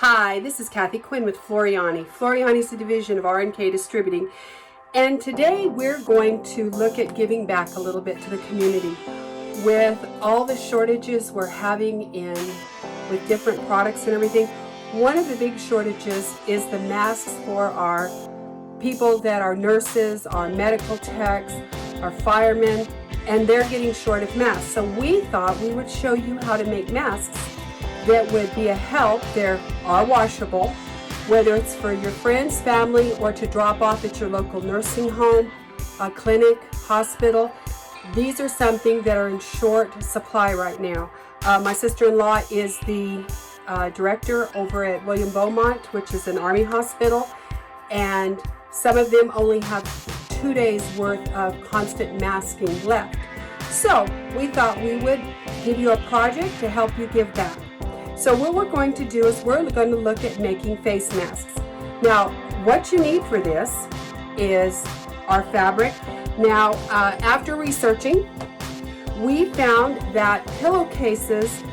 Hi, this is Kathy Quinn with Floriani. Floriani is a division of R&K Distributing, and today we're going to look at giving back a little bit to the community. With all the shortages we're having with different products and everything, one of the big shortages is the masks for our people that are nurses, our medical techs, our firemen, and they're getting short of masks. So we thought we would show you how to make masks that would be a help. They are washable, whether it's for your friends, family, or to drop off at your local nursing home, a clinic, hospital. These are something that are in short supply right now. My sister-in-law is the director over at William Beaumont, which is an Army hospital, and some of them only have 2 days worth of constant masking left. So we thought we would give you a project to help you give back. So what we're going to do is we're going to look at making face masks. Now, what you need for this is our fabric. Now, after researching, we found that pillowcases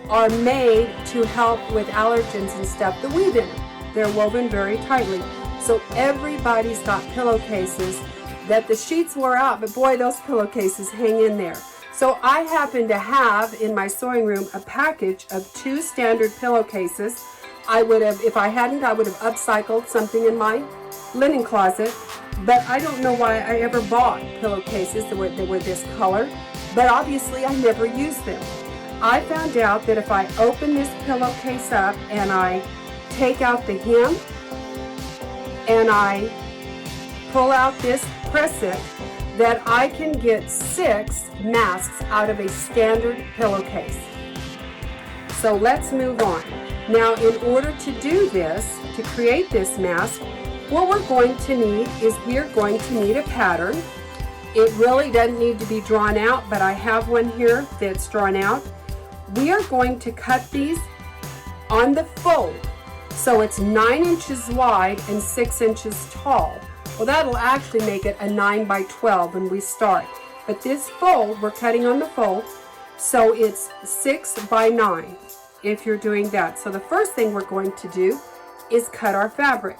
are made to help with allergens and stuff, the weave in them. They're woven very tightly. So everybody's got pillowcases that the sheets wore out, but boy, those pillowcases hang in there. So I happen to have in my sewing room a package of 2 standard pillowcases. I would have, if I hadn't, I would have upcycled something in my linen closet, but I don't know why I ever bought pillowcases that were this color, but obviously I never used them. I found out that if I open this pillowcase up and I take out the hem and I pull out this press it, that I can get 6 masks out of a standard pillowcase. So let's move on. Now, in order to do this, to create this mask, what we're going to need is we're going to need a pattern. It really doesn't need to be drawn out, but I have one here that's drawn out. We are going to cut these on the fold. So it's 9 inches wide and 6 inches tall. Well, that'll actually make it a 9 by 12 when we start. But this fold, we're cutting on the fold, so it's 6 by 9 if you're doing that. So the first thing we're going to do is cut our fabric.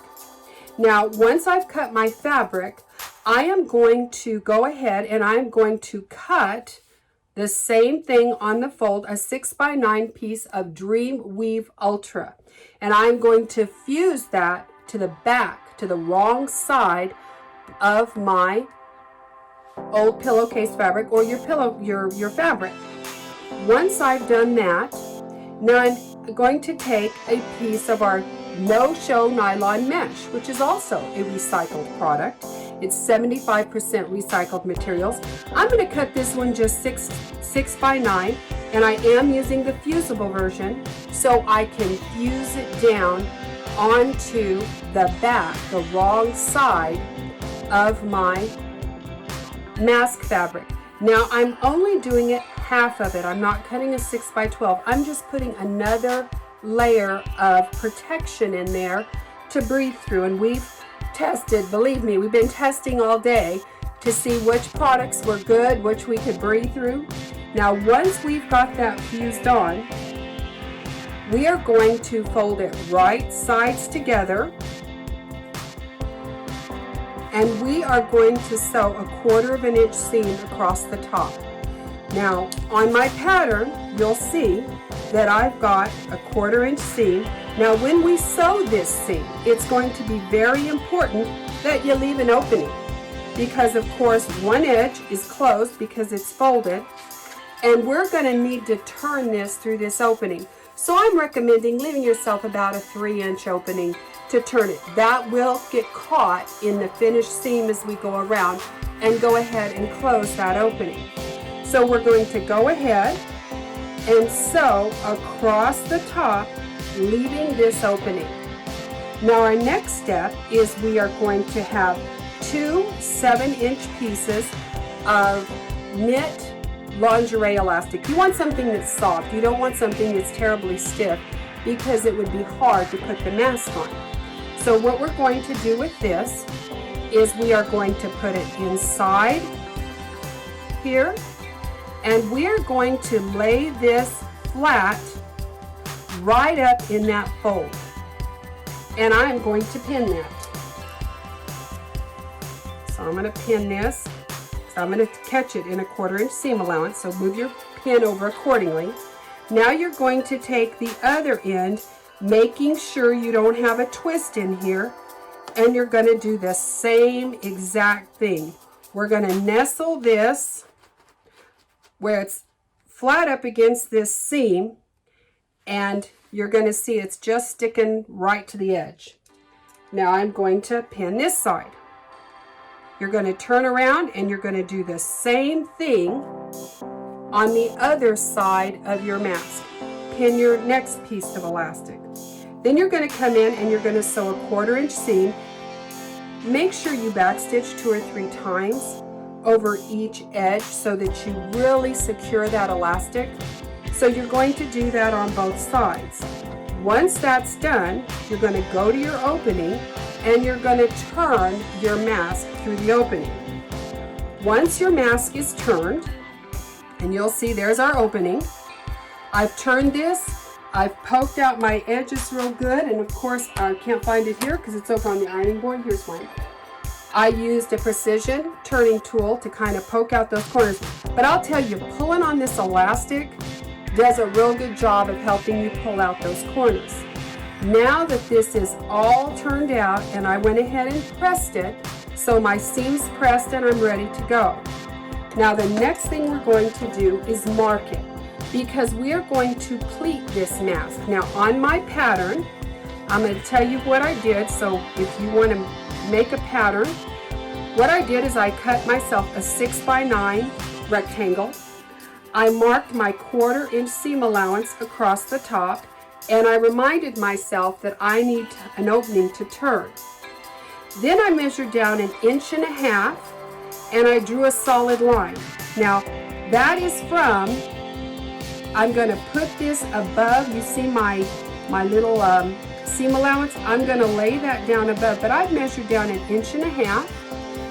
Now, once I've cut my fabric, I am going to go ahead and I'm going to cut the same thing on the fold, a 6 by 9 piece of Dream Weave Ultra. And I'm going to fuse that to the back, to the wrong side of my old pillowcase fabric or your fabric. Once I've done that, now I'm going to take a piece of our no-show nylon mesh, which is also a recycled product. It's 75% recycled materials. I'm going to cut this one just 6 by 9, and I am using the fusible version so I can fuse it down onto the back, the wrong side of my mask fabric. Now I'm only doing it half of it. I'm not cutting a 6 by 12. I'm just putting another layer of protection in there to breathe through. And we've tested, believe me, we've been testing all day to see which products were good, which we could breathe through. Now once we've got that fused on, we are going to fold it right sides together, and we are going to sew a 1/4 inch seam across the top. Now on my pattern, you'll see that I've got a 1/4 inch seam. Now when we sew this seam, it's going to be very important that you leave an opening, because of course one edge is closed because it's folded, and we're going to need to turn this through this opening. So I'm recommending leaving yourself about a 3-inch opening to turn it. That will get caught in the finished seam as we go around, and go ahead and close that opening. So we're going to go ahead and sew across the top, leaving this opening. Now our next step is we are going to have 2 7-inch pieces of knit lingerie elastic. You want something that's soft. You don't want something that's terribly stiff, because it would be hard to put the mask on. So what we're going to do with this is we are going to put it inside here, and we're going to lay this flat right up in that fold. and I'm going to pin that. So I'm going to pin this. So I'm going to catch it in a 1/4 inch seam allowance, so move your pin over accordingly. Now you're going to take the other end, making sure you don't have a twist in here, and you're going to do the same exact thing. We're going to nestle this where it's flat up against this seam, and you're going to see it's just sticking right to the edge. Now I'm going to pin this side. You're going to turn around and you're going to do the same thing on the other side of your mask. Pin your next piece of elastic. Then you're going to come in and you're going to sew a 1/4 inch seam. Make sure you backstitch 2 or 3 times over each edge so that you really secure that elastic. So you're going to do that on both sides. Once that's done, you're going to go to your opening and you're going to turn your mask through the opening. Once your mask is turned, and you'll see there's our opening. I've turned this, I've poked out my edges real good, and of course I can't find it here because it's over on the ironing board. Here's one. I used a precision turning tool to kind of poke out those corners. But I'll tell you, pulling on this elastic does a real good job of helping you pull out those corners. Now that this is all turned out, and I went ahead and pressed it, so my seam's pressed and I'm ready to go. Now the next thing we're going to do is mark it, because we are going to pleat this mask. Now on my pattern, I'm going to tell you what I did, so if you want to make a pattern, what I did is I cut myself a 6x9 rectangle. I marked my 1/4 inch seam allowance across the top, and I reminded myself that I need an opening to turn. Then I measured down 1.5 inches and I drew a solid line. Now that is from, I'm going to put this above, you see my little seam allowance, I'm going to lay that down above, but I've measured down 1.5 inches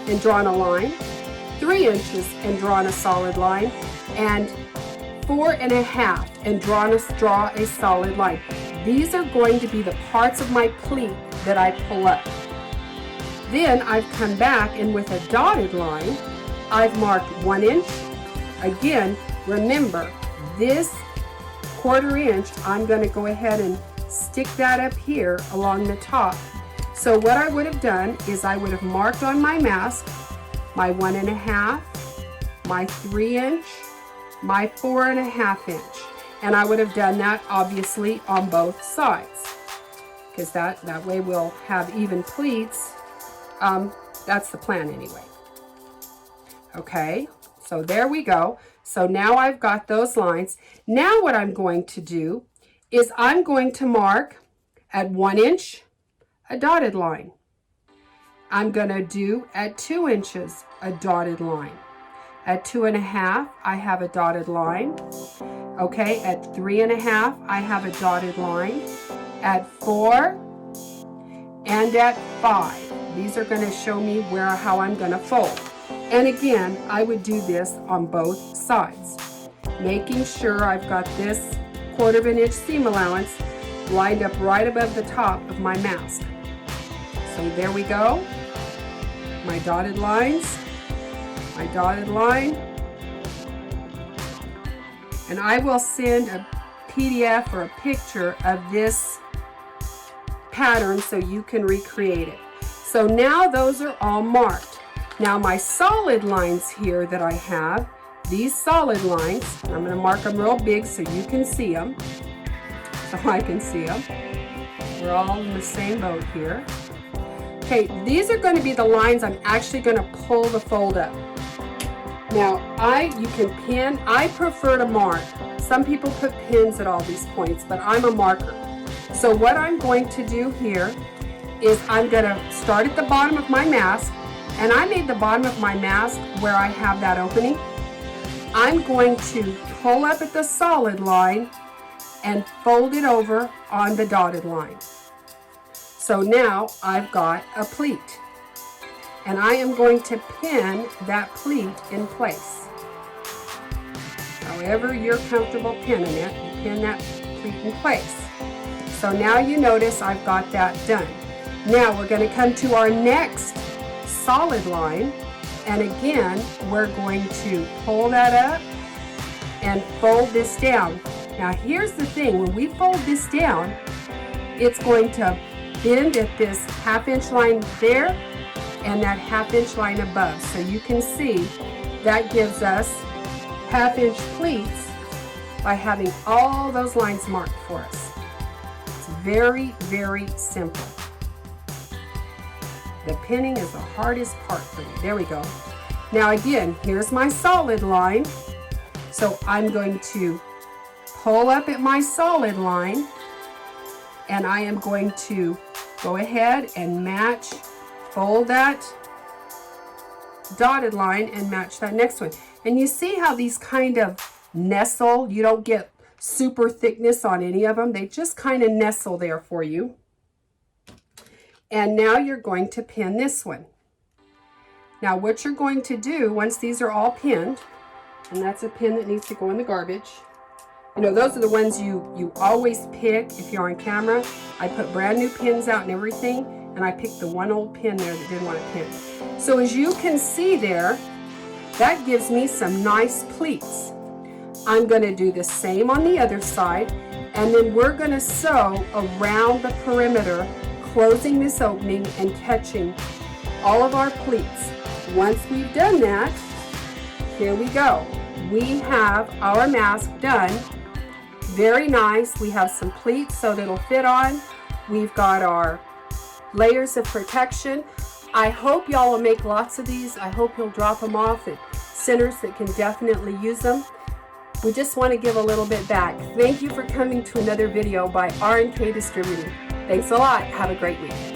and drawn a line, 3 inches and drawn a solid line, and 4.5 and draw a solid line. These are going to be the parts of my pleat that I pull up. Then I've come back, and with a dotted line, I've marked 1 inch. Again, remember, this 1/4 inch, I'm going to go ahead and stick that up here along the top. So what I would have done is I would have marked on my mask my 1.5, my 3 inch, my 4.5 inch. And I would have done that obviously on both sides, because that way we'll have even pleats. That's the plan anyway. Okay, so there we go. So now I've got those lines. Now what I'm going to do is I'm going to mark at 1 inch a dotted line. I'm going to do at 2 inches a dotted line. At 2.5 I have a dotted line. Okay, at 3.5 I have a dotted line. At 4 and at 5. These are going to show me how I'm going to fold. And again, I would do this on both sides, making sure I've got this 1/4 inch seam allowance lined up right above the top of my mask. So there we go. My dotted lines, my dotted line. And I will send a PDF or a picture of this pattern so you can recreate it. So now those are all marked. Now my solid lines here that I have, these solid lines, I'm going to mark them real big so you can see them, so I can see them. We're all in the same boat here. Okay, these are going to be the lines I'm actually going to pull the fold up. Now you can pin, I prefer to mark. Some people put pins at all these points, but I'm a marker. So what I'm going to do here is I'm going to start at the bottom of my mask, and I made the bottom of my mask where I have that opening. I'm going to pull up at the solid line and fold it over on the dotted line. So now I've got a pleat, and I am going to pin that pleat in place. However you're comfortable pinning it, you pin that pleat in place. So now you notice I've got that done. Now we're going to come to our next solid line, and again we're going to pull that up and fold this down. Now here's the thing, when we fold this down, it's going to bend at this 1/2 inch line there and that 1/2 inch line above. So you can see that gives us 1/2 inch pleats by having all those lines marked for us. It's very, very simple. The pinning is the hardest part for you. There we go. Now again, here's my solid line. So I'm going to pull up at my solid line, and I am going to go ahead and match, fold that dotted line and match that next one. And you see how these kind of nestle? You don't get super thickness on any of them. They just kind of nestle there for you. And now you're going to pin this one. Now what you're going to do, once these are all pinned, and that's a pin that needs to go in the garbage. You know, those are the ones you always pick if you're on camera. I put brand new pins out and everything, and I picked the one old pin there that didn't want to pin. So as you can see there, that gives me some nice pleats. I'm going to do the same on the other side, and then we're going to sew around the perimeter, closing this opening and catching all of our pleats. Once we've done that, here we go. We have our mask done. Very nice. We have some pleats so that it'll fit on. We've got our layers of protection. I hope y'all will make lots of these. I hope you'll drop them off at centers that can definitely use them. We just want to give a little bit back. Thank you for coming to another video by R&K Distributing. Thanks a lot. Have a great week.